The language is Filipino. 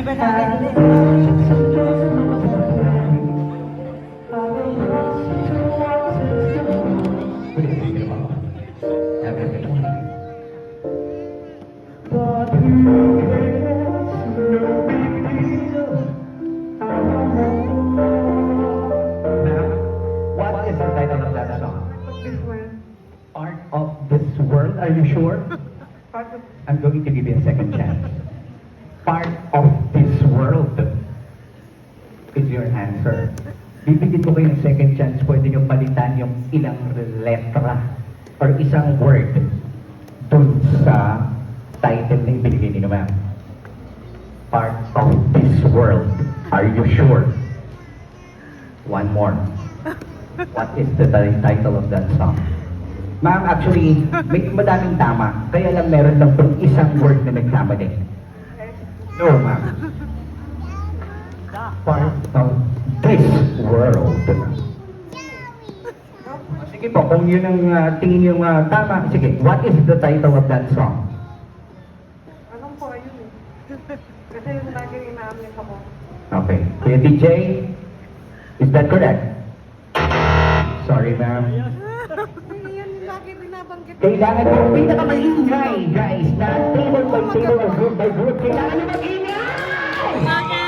Dami pa natin. What is the title of that song? This one. Part of this world, are you sure? Part of I'm going to give you a second chance. Part of this world is your answer. Bibigyan ko kayo ng second chance, pwede nyo palitan yung ilang letra or isang word dun sa title na ibinigay nyo, ma'am. Part of this world. Are you sure? One more. What is the title of that song? Ma'am, actually, may madaming tama. Kaya lang meron lang itong isang word na nagkamali. No, ma'am. Part of this world. Sige po, kung yun ang tingin yung tama, sige, what is the title of that song? anong po ayun eh. Kasi yung laging ina-amnet ako. Okay. Kuya DJ, is that correct? Sorry, ma'am. Yan lagi binabanggit. Kailangan mo pinakamaingay, guys, na table by table or group by group. Kailangan nyo mag-ingay!